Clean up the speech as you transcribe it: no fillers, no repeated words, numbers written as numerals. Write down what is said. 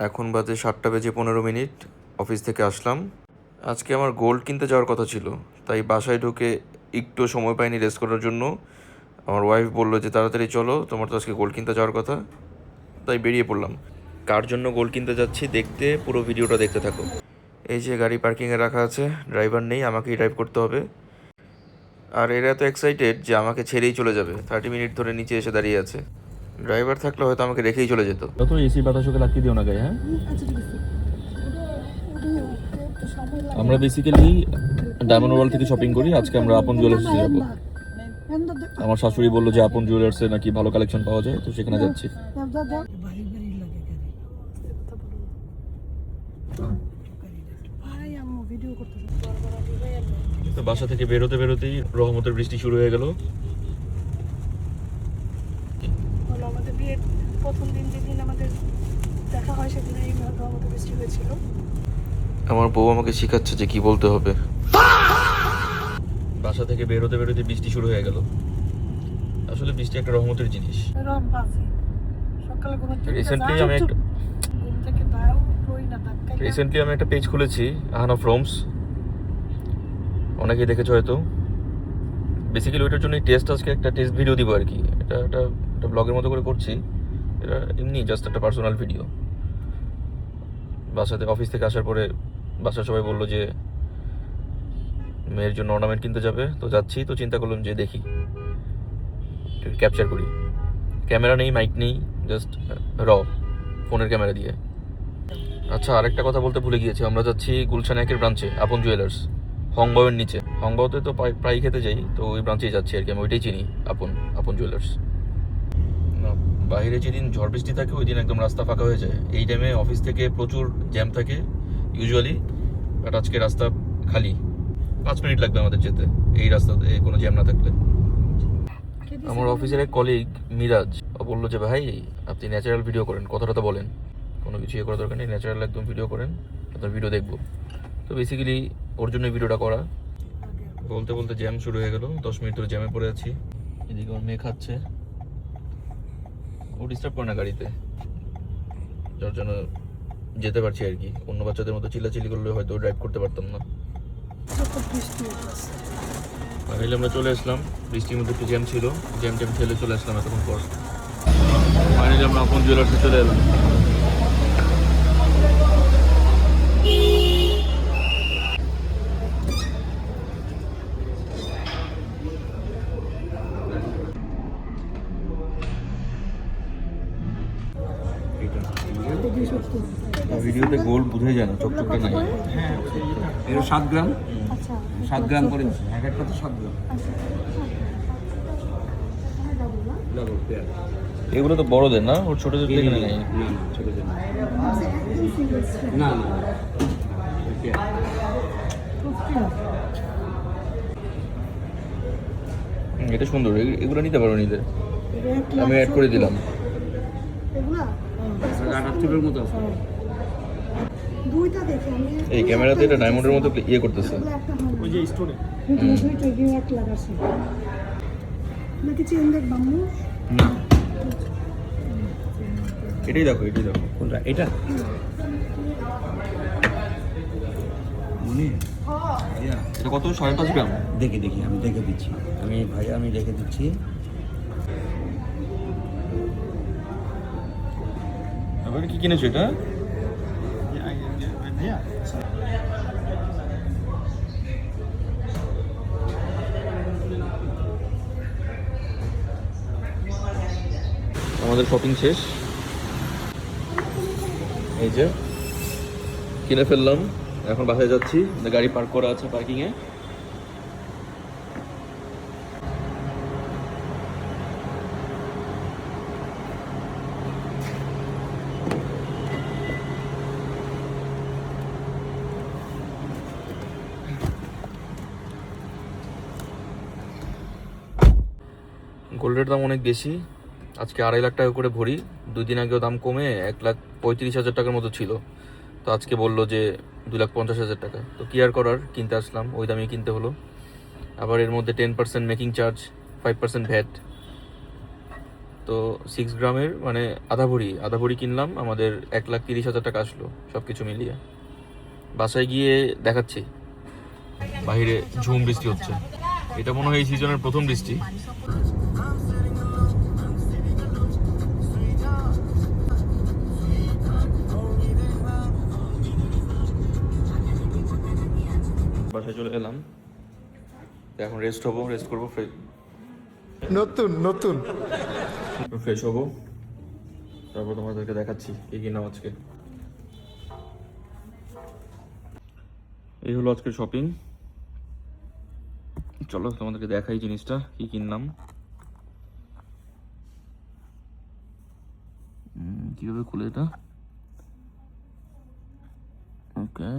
এখন বাজে 7:15 অফিস থেকে আসলাম। আজকে আমার গোল্ড কিনতে যাওয়ার কথা ছিল, তাই বাসায় ঢুকে একটু সময় পাইনি রেস্ট করার জন্য। আমার ওয়াইফ বললো যে তাড়াতাড়ি চলো, তোমার তো আজকে গোল্ড কিনতে যাওয়ার কথা। তাই বেরিয়ে পড়লাম। কার জন্য গোল্ড কিনতে যাচ্ছি দেখতে পুরো ভিডিওটা দেখতে থাকো। এই যে গাড়ি পার্কিংয়ে রাখা আছে, ড্রাইভার নেই, আমাকেই ড্রাইভ করতে হবে। আর এরা এত এক্সাইটেড যে আমাকে ছেড়েই চলে যাবে, 30 মিনিট ধরে নিচে এসে দাঁড়িয়ে আছে। ড্রাইভার থাকলে হয়তো আমাকে রেখেই চলে যেত। তো এসি বাতাসকে লাগিয়ে দিও না গায়ে। হ্যাঁ, আমরা বেসিক্যালি ডায়মন্ড ওয়ার্ল্ড থেকে শপিং করি। আজকে আমরা আপন জুয়েলার্সে যাব। আমার শাশুড়ি বললো যে আপন জুয়েলার্সে নাকি ভালো কালেকশন পাওয়া যায়, তো সেখানে যাচ্ছি। তো বাসা থেকে বেরোতে বেরোতেই রহমতের বৃষ্টি শুরু হয়ে গেল। আমাদের বিয়ের প্রথম দিন যেদিন আমাদের দেখা হয় সেদিন এই রহমতের বৃষ্টি হয়েছিল। আমার বউ আমাকে শেখাচ্ছে যে কি বলতে হবে। বাসা থেকে বেরোতে বেরোতে বৃষ্টি শুরু হয়ে গেল। আসলে বৃষ্টি একটা রহমতের জিনিস। সকালে রিসেন্টলি আমি একটা পেজ খুলেছি, আহানফ রোমস। অনেকেই দেখেছো হয়তো। বেসিক্যালি ওইটার জন্য টেস্ট আজকে একটা টেস্ট ভিডিও দিব আর কি। এটা একটা ব্লগের মতো করে করছি। এটা এমনি জাস্ট একটা পার্সোনাল ভিডিও। বাসাতে অফিস থেকে আসার পরে বাসার সবাই বললো যে মেয়ের জন্য অর্নামেন্ট কিনতে যাবে, তো যাচ্ছি। তো চিন্তা করলাম যে দেখি ক্যাপচার করি। ক্যামেরা নেই, মাইক নেই, জাস্ট ফোনের ক্যামেরা দিয়ে। আচ্ছা, আরেকটা কথা বলতে ভুলে গিয়েছি। আমরা যাচ্ছি গুলশান 1-এর ব্রাঞ্চে, আপন জুয়েলার্স, হংবাওয়ের নিচে। হংবাওতে তো প্রায় খেতে যাই, তো ওই ব্রাঞ্চেই যাচ্ছি আর কি। আমি ওইটাই চিনি, আপন জুয়েলার্স। বাইরে যেদিন ঝড় বৃষ্টি থাকে ওই দিন একদম রাস্তা ফাঁকা হয়ে যায়। এই টাইমে অফিস থেকে প্রচুর জ্যাম থাকে ইউজুয়ালি, বাট আজকে রাস্তা খালি। 5 মিনিট লাগবে আমাদের যেতে এই রাস্তাতে কোনো জ্যাম না থাকলে। আমার অফিসের এক কলিগ মিরাজ ও বললো যে ভাই আপনি ন্যাচারাল ভিডিও করেন, কথাটা তো বলেন, কোনো কিছু ইয়ে করার দরকার নেই, ন্যাচারাল একদম ভিডিও করেন, আপনার ভিডিও দেখবো। তো বেসিক্যালি ওর জন্য ভিডিওটা করা। বলতে বলতে জ্যাম শুরু হয়ে গেল। 10 মিনিট ধরে জ্যামে পড়ে আছি। এদিকে ওর মেয়ে খাচ্ছে, ও ডিস্টার্ব করে না গাড়িতে, যার জন্য যেতে পারছি আর কি। অন্য বাচ্চাদের মতো চিল্লাচিল্লি করলে হয়তো ড্রাইভ করতে পারতাম না। ফাইনালি আমরা চলে আসলাম। বৃষ্টির মধ্যে একটু জ্যাম ছিল, জ্যাম ঠেলে চলে আসলাম এতক্ষণ পর। ফাইনালি আমরা আপন জুয়েলার্সে চলে এলাম। ভিডিওতে গোল বুঝে যায় না, চকচকটা নাই। হ্যাঁ, এটা 7 গ্রাম। 7 গ্রাম করে এক একটা তো 7 গ্রাম। এগুলো তো বড়দের না, ওর ছোটদের দেখে নেই। না ছোটদের না, না এটা সুন্দর, এগুলো নিতে পারো নিতে। আমি অ্যাড করে দিলাম। আটাত্তরের মতো আছে। এই ক্যামেরাতে এটা ডায়মন্ডের মতো ইয়ে করতেছে। ওই যে স্টোরে না, এটাই দেখো, কোনটা? এটা মনে এটা কত? 5.5 গ্রাম। দেখি আমি দেখে দিচ্ছি। আমি দেখে দিচ্ছি। এবারে কি কিনেছো এটা? আমাদের শপিং শেষ। এই যে কিনে ফেললাম, এখন বাসায় যাচ্ছি। গাড়ি পার্ক করা আছে পার্কিংয়ে। গোল্ডের দাম অনেক বেশি, আজকে 2.5 লাখ টাকা করে ভরি। 2 দিন আগেও দাম কমে 1,35,000 টাকার মতো ছিল। তো আজকে বললো যে 2,50,000 টাকা। তো কি আর করার, কিনতে আসলাম, ওই দামে কিনতে হলো। আবার এর মধ্যে 10% মেকিং চার্জ, 5% ভ্যাট। তো তো 6 গ্রামের মানে আধা ভরি কিনলাম, আমাদের 1,30,000 টাকা আসলো সব কিছু মিলিয়ে। বাসায় গিয়ে দেখাচ্ছি। বাইরে ঝুম বৃষ্টি হচ্ছে, এটা মনে হয় এই সিজনের প্রথম বৃষ্টি। বাসায় চলে এলাম, তো এখন রেস্ট করবো, নতুন ফ্রেশ হবো, তারপর তোমাদেরকে দেখাচ্ছি কি কিনলাম আজকে। এই হলো আজকের শপিং, চলো তোমাদেরকে দেখাই জিনিসটা কি কিনলাম। কিভাবে খুলে এটা? ওকে,